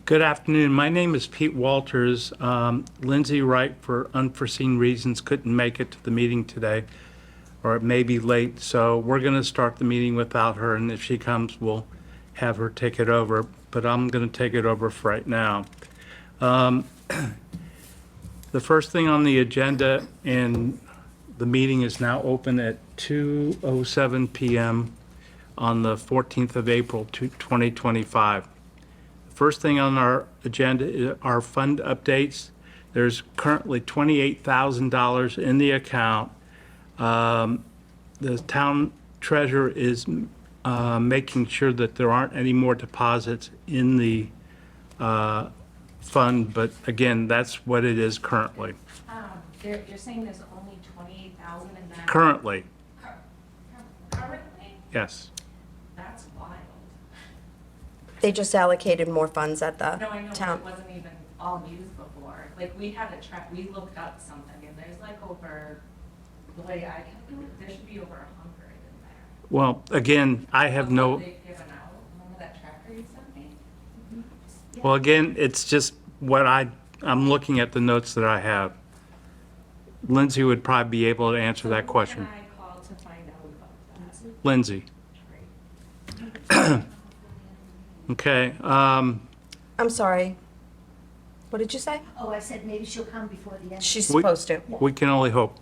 Good afternoon. My name is Pete Walters. Lindsay Wright, for unforeseen reasons, couldn't make it to the meeting today, or it may be late, so we're going to start the meeting without her, and if she comes, we'll have her take it over, but I'm going to take it over for right now. The first thing on the agenda, and the meeting is now open at 2:07 p.m. on the 14th of April, 2025. First thing on our agenda are fund updates. There's currently $28,000 in the account. The town treasurer is making sure that there aren't any more deposits in the fund, but again, that's what it is currently. You're saying there's only 28,000 in that? Currently, Currently? yes. That's wild. They just allocated more funds at the No, I know, but town. it wasn't even all used before. Like, we had a track, we looked up something, and there's like over, the way I calculate, there should be over 100 in there. Well, again, I have no, Of what they've given out. Remember that tracker you sent me? well, again, it's just what I'm looking at the notes that I have. Lindsay would probably be able to answer that question. Who can I call to find out about that? Lindsay. Great. Okay, I'm sorry. What did you say? Oh, I said maybe she'll come before the end. She's We- supposed to. we can only hope.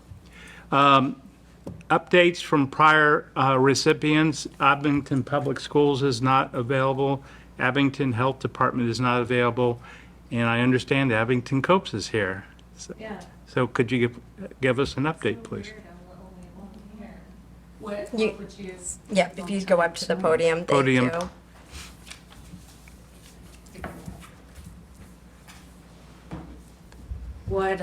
Updates from prior recipients, Abington Public Schools is not available, Abington Health Department is not available, and I understand Abington Copes is here. Yeah. So could you give us an update, please? Weird, I'm the only one here. What You- would you? Yeah, if you go up to the podium, thank Podium. you. What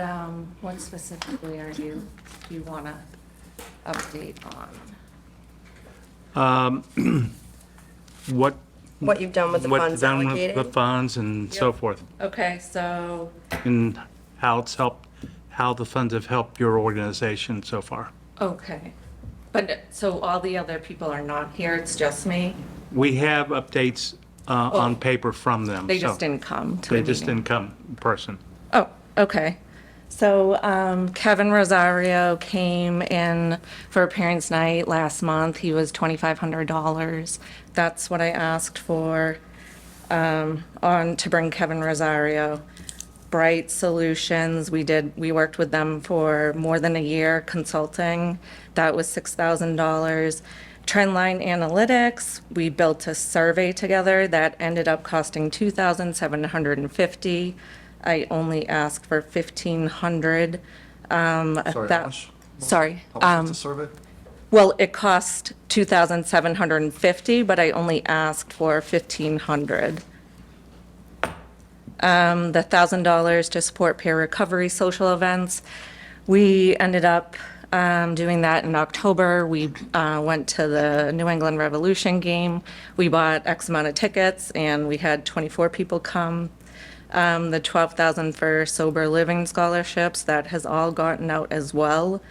specifically do you want to update on? What? What you've done with the what funds done with allocated? the funds and so Yep. forth, Okay, so, and how it's helped, how the funds have helped your organization so far. okay. But, so all the other people are not here, it's just me? We have updates on paper from them. They so just didn't come to the They just meeting. didn't come in person. Oh, okay. So Kevin Rosario came in for a parents' night last month. He was $2,500. That's what I asked for to bring Kevin Rosario. Bright Solutions, we worked with them for more than a year consulting. That was $6,000. Trendline Analytics, we built a survey together that ended up costing $2,750. I only asked for $1,500. Sorry, how much? Sorry. How much is the survey? Well, it cost $2,750, but I only asked for $1,500. The $1,000 to support peer recovery social events, we ended up doing that in October. We went to the New England Revolution game. We bought X amount of tickets, and we had 24 people come. The $12,000 for sober living scholarships, that has all gotten out as well.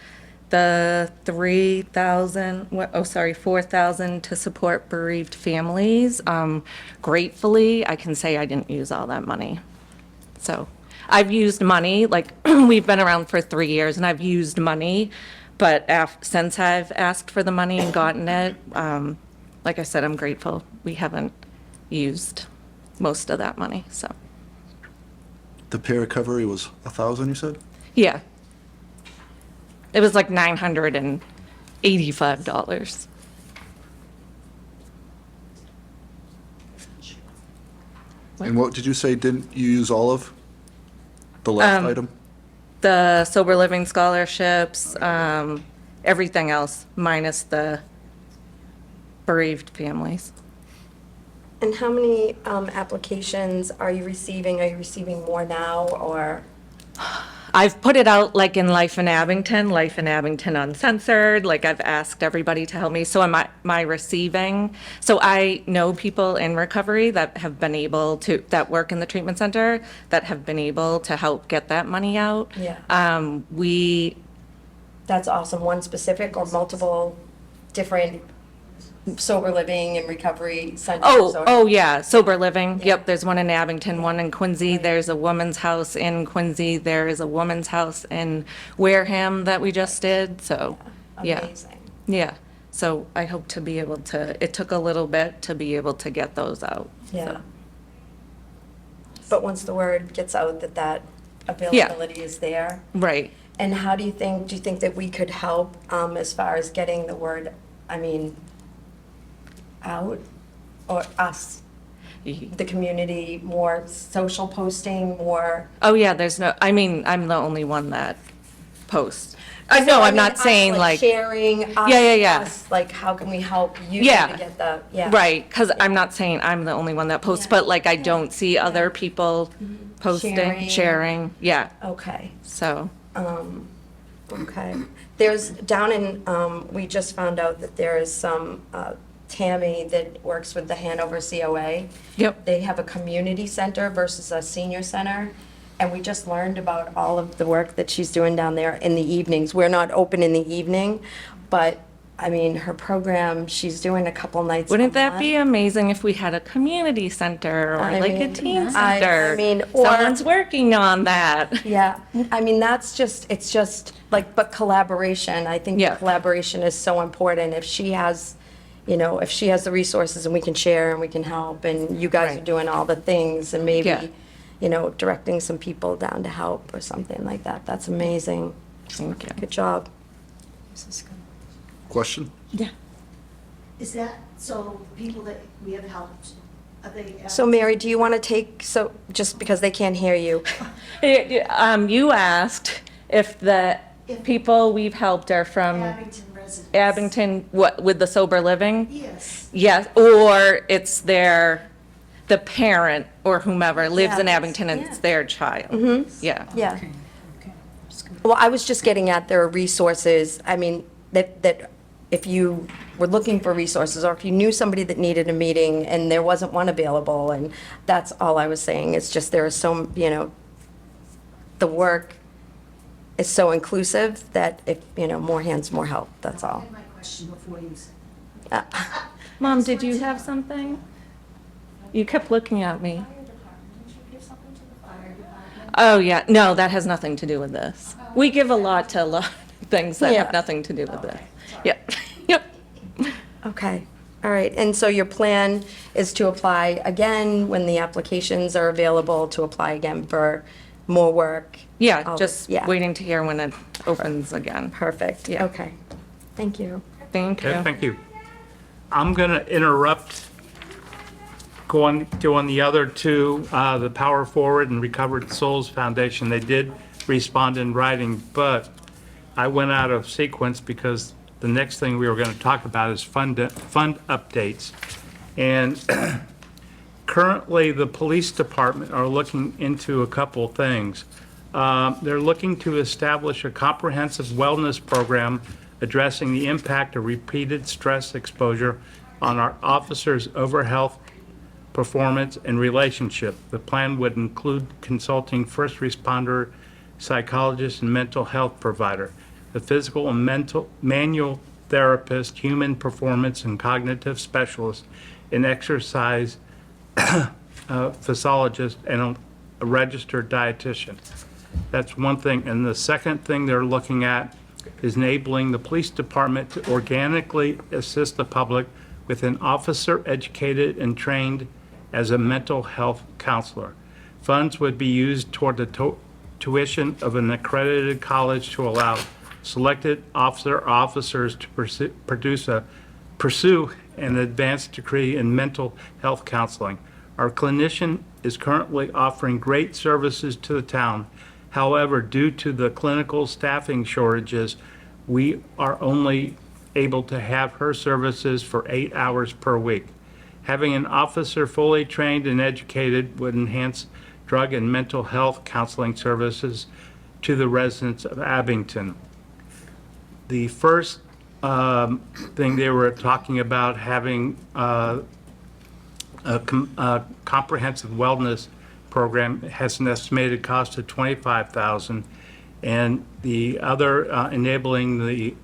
The $4,000 to support bereaved families. Gratefully, I can say I didn't use all that money. So I've used money, like we've been around for 3 years and I've used money, but since I've asked for the money and gotten it, like I said, I'm grateful. We haven't used most of that money, so. The peer recovery was 1,000, you said? Yeah. It was like $985. And what did you say, didn't you use all of the last item? The sober living scholarships, everything else minus the bereaved families. And how many applications are you receiving? Are you receiving more now, or? I've put it out like in Life in Abington Uncensored, like I've asked everybody to help me. So am I receiving? So I know people in recovery that have been able to, that work in the treatment center, that have been able to help get that money out. Yeah. We, That's awesome. One specific or multiple different sober living and recovery centers? Oh, yeah, sober living. Yep, there's one in Abington, one in Quincy. There's a woman's house in Quincy. There is a woman's house in Wareham that we just did, so, yeah. Amazing. Yeah, so I hope to be able to, it took a little bit to be able to get those out. Yeah. so. But once the word gets out that availability is there? Right. And how do you think that we could help as far as getting the word, I mean, out? Or us, the community, more social posting, more? Oh, yeah, there's no, I mean, I'm the only one that posts. No, I'm not us, saying like, sharing, us, Yeah. us, like, how can we help you Yeah. to get the, yeah. right, because I'm not saying I'm the only one that posts, but like I don't see other people posting, sharing, yeah, Okay. so. Okay. There's, down in, we just found out that there is some, Tammy that works with the Hanover COA. Yep. They have a community center versus a senior center. And we just learned about all of the work that she's doing down there in the evenings. We're not open in the evening, but, I mean, her program, she's doing a couple nights a Wouldn't that month. be amazing if we had a community center or I like a mean, teen I center? mean, or- Someone's working on that. Yeah, I mean, that's just, it's just like, but collaboration, I think Yeah. collaboration is so important. If she has, if she has the resources and we can share and we can help, and you guys are Right. doing all the things, and Yeah. maybe, directing some people down to help or something like that, that's amazing. Thank you. Good job. Question? Yeah. Is that, so people that we have helped, are they? So Mary, do you want to take, so, just because they can't hear you, You asked if the people we've helped are from Abington residents? Abington, what, with the sober living? Yes. Yes, or it's the parent or whomever lives in Yeah, Abington and it's yeah. their child. Yeah. yeah. Well, I was just getting at their resources, I mean, that if you were looking for resources, or if you knew somebody that needed a meeting and there wasn't one available, and that's all I was saying, it's just there is so, the work is so inclusive that if, more hands, more help, that's I all. had my question before you said. Mom, did you have something? You kept looking at me. Oh, yeah, no, that has nothing to do with this. We give a lot to a lot of things that Yeah. have nothing to do with this. Yep, yep. Okay, all right, and so your plan is to apply again when the applications are available, to apply again for more work? Yeah, All just this- yeah. waiting to hear when it opens again. Perfect, Yeah. okay, thank you. Thank Okay, you. thank you. I'm going to interrupt doing the other two, the Power Forward and Recovered Souls Foundation. They did respond in writing, but I went out of sequence because the next thing we were going to talk about is fund updates. And currently, the police department are looking into a couple things. They're looking to establish a comprehensive wellness program addressing the impact of repeated stress exposure on our officers' overall health, performance, and relationship. The plan would include consulting first responder, psychologist, and mental health provider, a physical and manual therapist, human performance and cognitive specialist, an exercise physiologist, and a registered dietitian. That's one thing. And the second thing they're looking at is enabling the police department to organically assist the public with an officer educated and trained as a mental health counselor. Funds would be used toward the tuition of an accredited college to allow selected officers to pursue an advanced degree in mental health counseling. Our clinician is currently offering great services to the town. However, due to the clinical staffing shortages, we are only able to have her services for 8 hours per week. Having an officer fully trained and educated would enhance drug and mental health counseling services to the residents of Abington. The first thing they were talking about, having a comprehensive wellness program, has an estimated cost of $25,000, and the other enabling the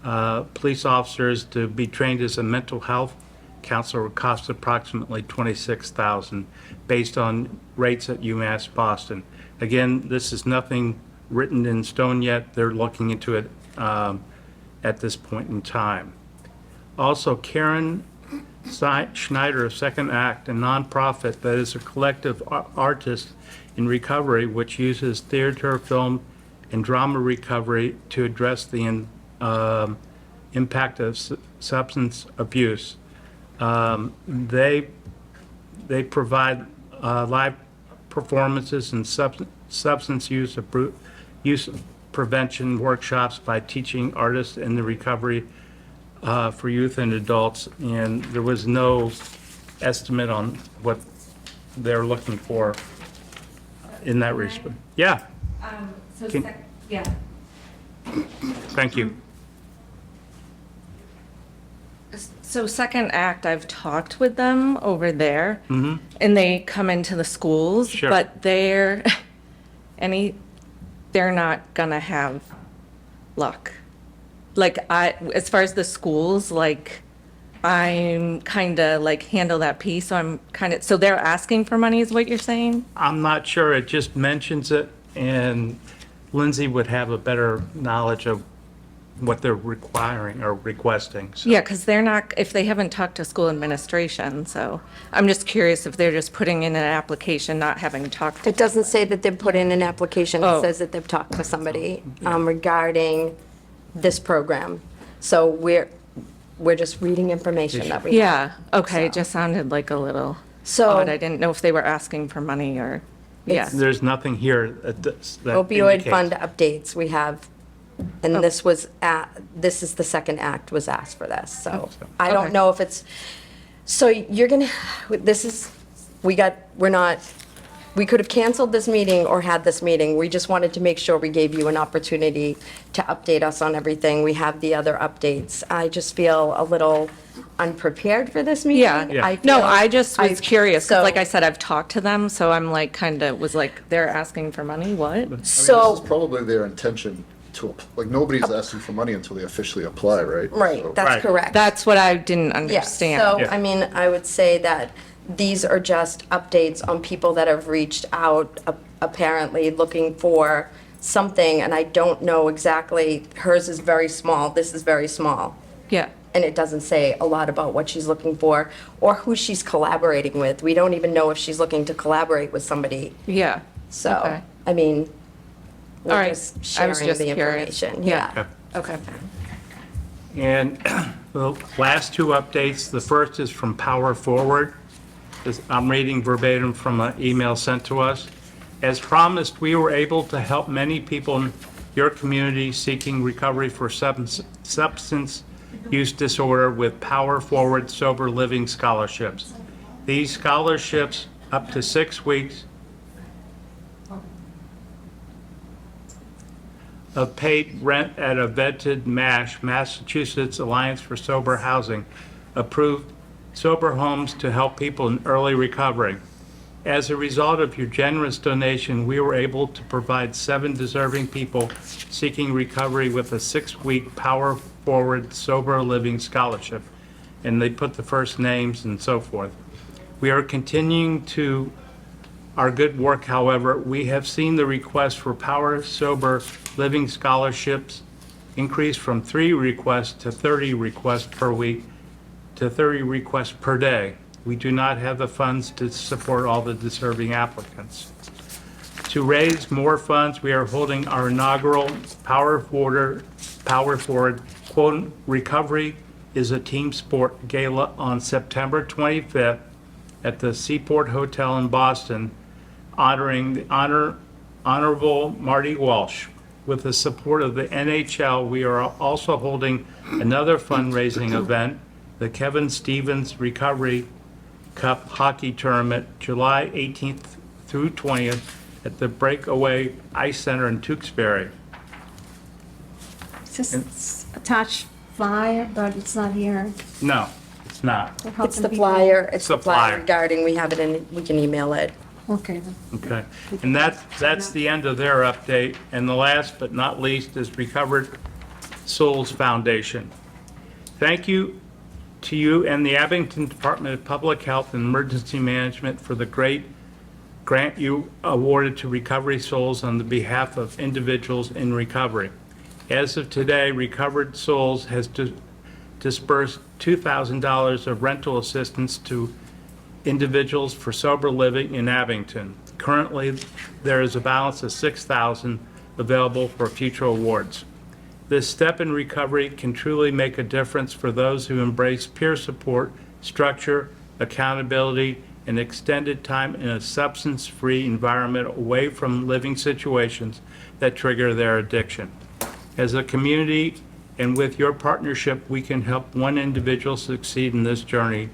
police officers to be trained as a mental health counselor would cost approximately $26,000 based on rates at UMass Boston. Again, this is nothing written in stone yet. They're looking into it at this point in time. Also, Karen Schneider of Second Act, a nonprofit that is a collective artist in recovery which uses theater, film, and drama recovery to address the impact of substance abuse. They provide live performances and substance use prevention workshops by teaching artists in the recovery for youth and adults, and there was no estimate on what they're looking for in that respect. Yeah, So, Can- yeah. thank you. So Second Act, I've talked with them over there, and they come into the schools, Sure. but they're not gonna have luck. Like as far as the schools, like I'm kind of like handle that piece, so so they're asking for money is what you're saying? I'm not sure, it just mentions it, and Lindsay would have a better knowledge of what they're requiring or requesting. So. Yeah, because they're not, if they haven't talked to school administration, so I'm just curious if they're just putting in an application, not having talked to. It doesn't say that they've put in an application. It Oh. says that they've talked to somebody regarding this program. So we're just reading information that we have. Yeah, okay, it So- just sounded like a little So- odd. I didn't know if they were asking for money or, yeah. There's nothing here that Opioid indicates- fund updates we have, and this is the Second Act was asked for this, so I don't Okay. know if it's, so you're gonna, we could have canceled this meeting or had this meeting. We just wanted to make sure we gave you an opportunity to update us on everything. We have the other updates. I just feel a little unprepared for this meeting. Yeah, I no, feel- I just was curious, 'cause so- like I said, I've talked to them, so I'm like, kind of, was like, they're asking for money, what? This is So, probably their intention to, like, nobody's asking for money until they officially apply, right? right, So- that's Right. correct. That's what I didn't Yes, understand. so, Yeah. I mean, I would say that these are just updates on people that have reached out, apparently looking for something, and I don't know exactly, hers is very small, this is very small. Yeah, And it doesn't say a lot about what she's looking for, or who she's collaborating with. We don't even know if she's looking to collaborate with somebody, yeah. so, Okay. I mean, All we're right, just I was sharing just the curious. information, Yeah. yeah. Okay. And the last two updates, the first is from Power Forward. I'm reading verbatim from an email sent to us. As promised, we were able to help many people in your community seeking recovery for substance use disorder with Power Forward Sober Living Scholarships. These scholarships, up to 6 weeks of paid rent at a vetted MASH, Massachusetts Alliance for Sober Housing, approved sober homes to help people in early recovery. As a result of your generous donation, we were able to provide 7 deserving people seeking recovery with a 6-week Power Forward Sober Living Scholarship. And they put the first names and so forth. We are continuing to our good work, however. We have seen the request for Power Sober Living Scholarships increase from 3 requests to 30 requests per week to 30 requests per day. We do not have the funds to support all the deserving applicants. To raise more funds, we are holding our inaugural Power Forward, quote, Recovery is a Team Sport Gala on September 25th at the Seaport Hotel in Boston, honoring the Honorable Marty Walsh. With the support of the NHL, we are also holding another fundraising event, the Kevin Stevens Recovery Cup Hockey Tournament, July 18th through 20th at the Breakaway Ice Center in Tewksbury. It's just attached flyer, but it's not here. No, it's not. So how It's can the people- flyer, it's The the flyer flyer. regarding, we have it in, we can email it. Okay, then. Okay, and that's the end of their update. And the last but not least is Souls Foundation. Thank you to you and the Abington Department of Public Health and Emergency Management for the great grant you awarded to Recovery Souls on the behalf of individuals in recovery. As of today, Recovered Souls has dispersed $2,000 of rental assistance to individuals for sober living in Abington. Currently, there is a balance of $6,000 available for future awards. This step in recovery can truly make a difference for those who embrace peer support, structure, accountability, and extended time in a substance-free environment away from living situations that trigger their addiction. As a community and with your partnership, we can help one individual succeed in this journey.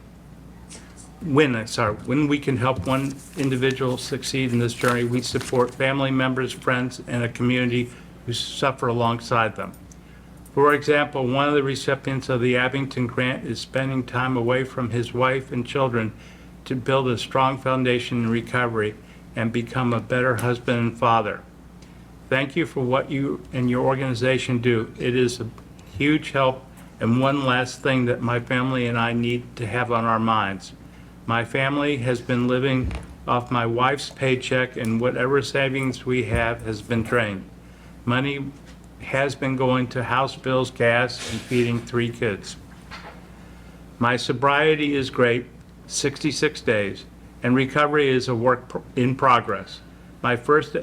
When we can help one individual succeed in this journey, we support family members, friends, and a community who suffer alongside them. For example, one of the recipients of the Abington grant is spending time away from his wife and children to build a strong foundation in recovery and become a better husband and father. Thank you for what you and your organization do. It is a huge help, and one last thing that my family and I need to have on our minds. My family has been living off my wife's paycheck, and whatever savings we have has been drained. Money has been going to house bills, gas, and feeding 3 kids. My sobriety is great, 66 days, and recovery is a work in progress. My first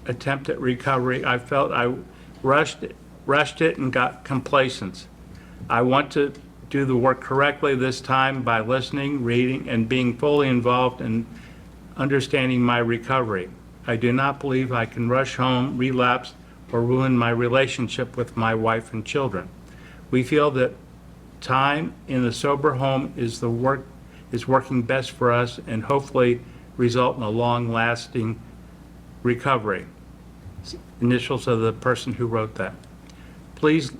attempt at recovery, I felt I rushed it and got complacent. I want to do the work correctly this time by listening, reading, and being fully involved in understanding my recovery. I do not believe I can rush home, relapse, or ruin my relationship with my wife and children. We feel that time in the sober home is working best for us and hopefully result in a long-lasting recovery. Initials of the person who wrote that. Please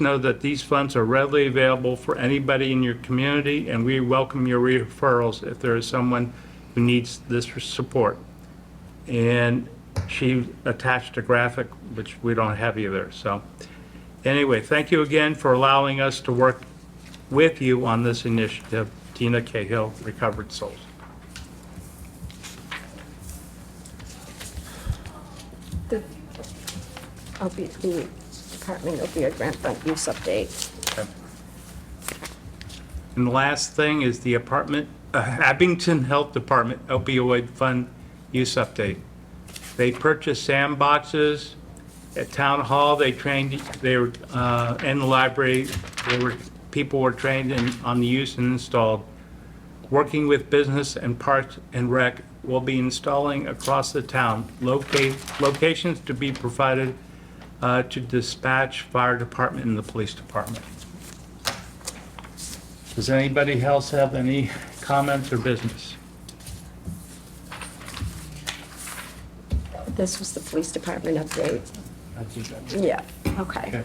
know that these funds are readily available for anybody in your community, and we welcome your referrals if there is someone who needs this support. And she attached a graphic, which we don't have either. So anyway, thank you again for allowing us to work with you on this initiative. Tina Cahill, Recovered Souls. The Department Opioid Grant Fund use update. Okay. And the last thing is the Abington Health Department Opioid Fund use update. They purchased sandboxes at Town Hall. They were in the library. People were trained on the use and installed. Working with business and Parks and Rec, will be installing across the town. Locations to be provided to dispatch, fire department, and the police department. Does anybody else have any comments or business? This was the police department update. I think that's Yeah, okay. okay.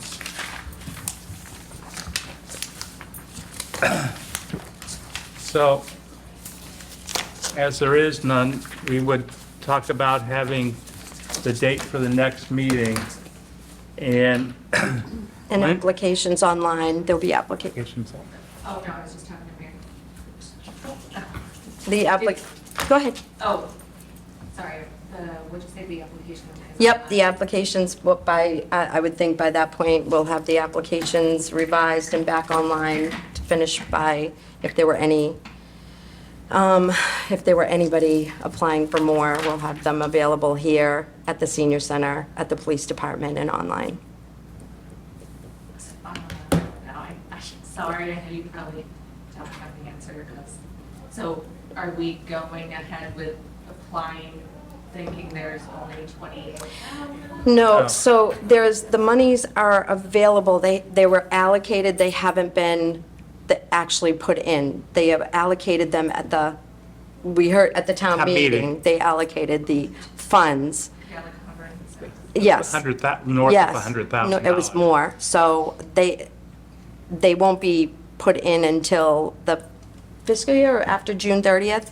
So, as there is none, we would talk about having the date for the next meeting and And When- applications online, there'll be applications. Oh, no, I was just talking to Mary. Go ahead. Oh, sorry, what'd you say, the application? Yep, the applications, I would think by that point, we'll have the applications revised and back online to finish by, if there were anybody applying for more, we'll have them available here at the senior center, at the police department, and online. No, I'm sorry, I know you probably don't have the answer, so are we going ahead with applying, thinking there's only 28? No, so the monies are available, they were allocated, they haven't been actually put in. They have allocated them we heard at the town Town meeting. meeting, they allocated the funds. Yeah, like 106. Yes. north Yes. of $100,000. No, it was more. So they won't be put in until the fiscal year or after June 30th.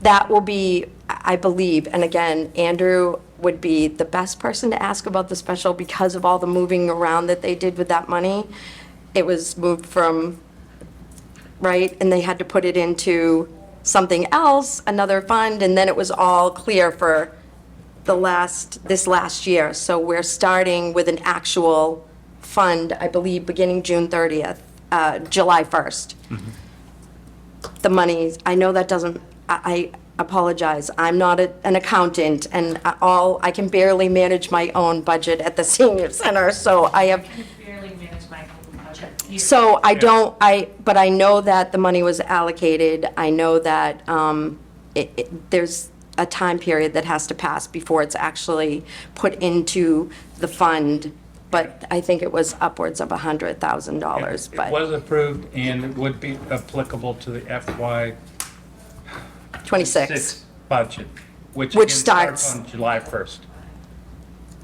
That will be, I believe, and again, Andrew would be the best person to ask about the special because of all the moving around that they did with that money. It was moved from, right, and they had to put it into something else, another fund, and then it was all clear for this last year. So we're starting with an actual fund, I believe, beginning June 30th, July 1st. The money, I know that doesn't, I apologize, I'm not an accountant, and I can barely manage my own budget at the senior center, so I have, I can barely manage my own budget. so I don't, but I know that the money was allocated. I know that there's a time period that has to pass before it's actually put into the fund, but I think it was upwards of $100,000, It but was approved and it would be applicable to the FY 26. budget, which Which again starts starts- on July 1st.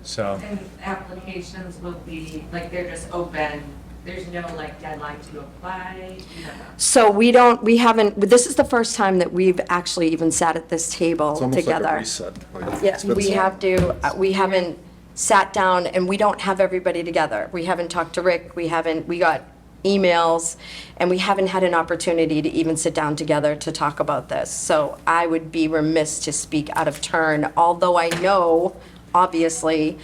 So, And applications will be, like, they're just open, there's no, like, deadline to apply, you know. So we haven't, this is the first time that we've actually even sat at this table It's almost like a together. reset. Yeah, It's been we so- we haven't sat down, and we don't have everybody together. We haven't talked to Rick, we got emails, and we haven't had an opportunity to even sit down together to talk about this. So I would be remiss to speak out of turn, although I know, obviously,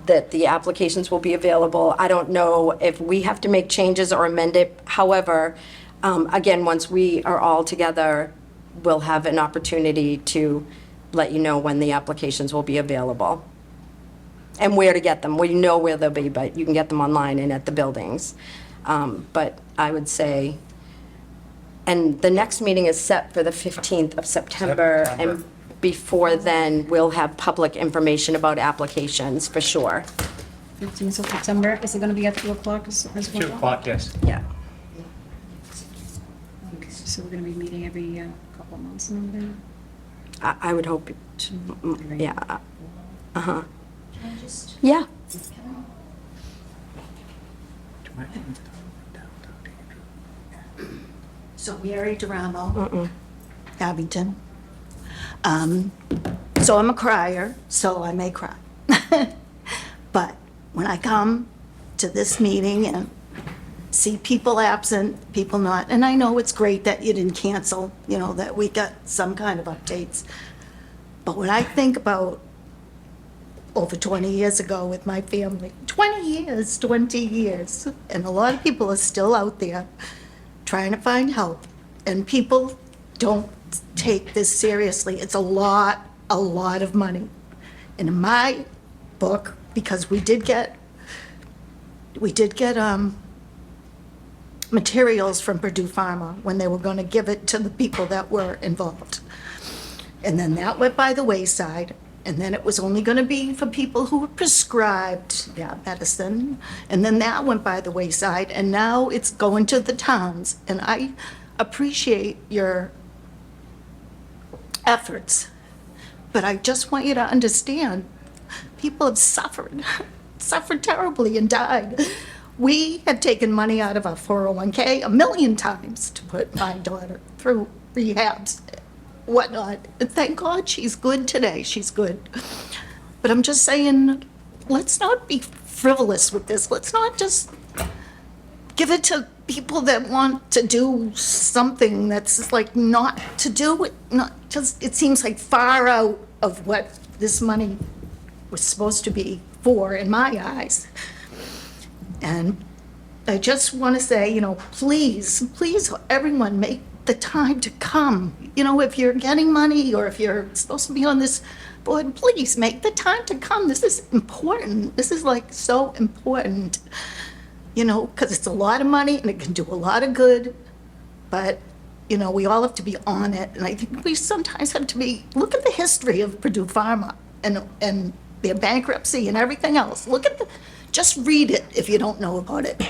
that the applications will be available. I don't know if we have to make changes or amend it. However, again, once we are all together, we'll have an opportunity to let you know when the applications will be available and where to get them. We know where they'll be, but you can get them online and at the buildings. But I would say, and the next meeting is set for the 15th of September. And before then, we'll have public information about applications for sure. 15th of September, is it gonna be at 2 o'clock as well? 2 o'clock, yes. Yeah. So we're gonna be meeting every couple of months and everything? I would hope, yeah. Uh-huh. Can I just, Yeah. so Mary Duramo, Abington. So I'm a crier, so I may cry. But when I come to this meeting and see people absent, people not, and I know it's great that you didn't cancel, you know, that we got some kind of updates. But when I think about over 20 years ago with my family, 20 years, and a lot of people are still out there trying to find help, and people don't take this seriously. It's a lot of money. And in my book, because we did get materials from Purdue Pharma when they were going to give it to the people that were involved. And then that went by the wayside, and then it was only going to be for people who were prescribed medicine, and then that went by the wayside, and now it's going to the towns. And I appreciate your efforts, but I just want you to understand, people have suffered terribly and died. We had taken money out of our 401k 1,000,000 times to put my daughter through rehabs, whatnot. And thank God she's good today, she's good. But I'm just saying, let's not be frivolous with this. Let's not just give it to people that want to do something that's like not to do it, not just, it seems like far out of what this money was supposed to be for, in my eyes. And I just want to say, you know, please, everyone, make the time to come. You know, if you're getting money or if you're supposed to be on this board, please make the time to come. This is important. This is like so important, you know, because it's a lot of money and it can do a lot of good. But, you know, we all have to be on it. And I think we sometimes have to be, look at the history of Purdue Pharma and their bankruptcy and everything else. Look at just read it if you don't know about it.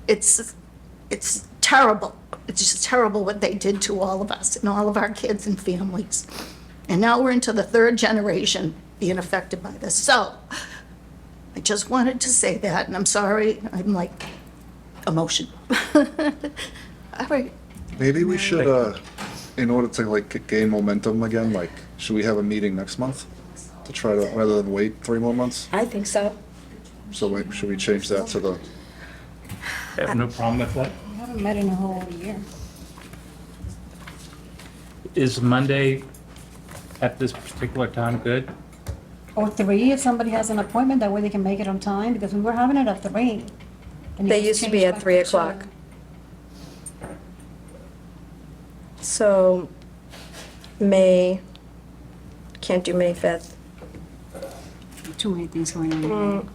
It's terrible. It's just terrible what they did to all of us and all of our kids and families. And now we're into the third generation being affected by this. So I just wanted to say that, and I'm sorry, I'm like emotional. All right. Maybe we should, in order to like gain momentum again, like, should we have a meeting next month? To try to, rather than wait 3 more months? I think so. So wait, should we change that to the, I have no problem with that. We haven't met in a whole year. Is Monday at this particular time good? Or 3, if somebody has an appointment, that way they can make it on time, because we were having it at 3. And it They was used to be changed at back 3 2. o'clock. So, can't do May 5th. Too many things going on.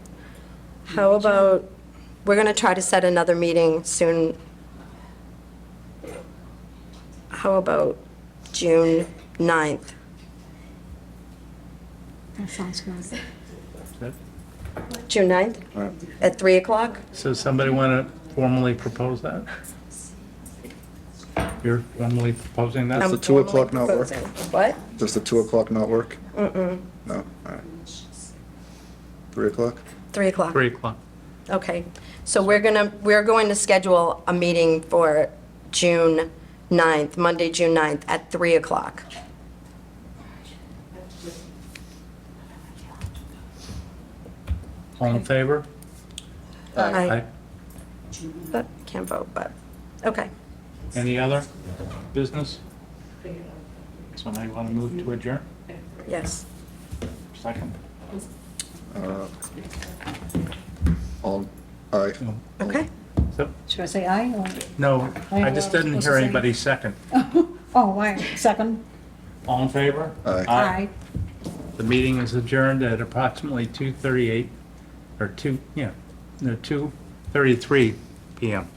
How about, we're going to try to set another meeting soon. How about June 9th? That sounds good. June 9th? Alright. At 3 o'clock? So somebody want to formally propose that? You're formally proposing that? I'm the 2 o'clock formally not work? proposing. What? does the 2 o'clock not work? No, alright. 3 o'clock? 3 o'clock. 3 o'clock. Okay, so we're going to schedule a meeting for June 9th, Monday, June 9th, at 3 o'clock. All in favor? I can't vote, but, okay. Any other business? Somebody want to move to adjourn? Yes. Second. All, aye. Okay. So, Should I say aye or? no, I just didn't Supposed to hear say- anybody second. Oh, why? Second? All in favor? Aye. Aye. The meeting is adjourned at approximately 2:38, or 2:33 PM.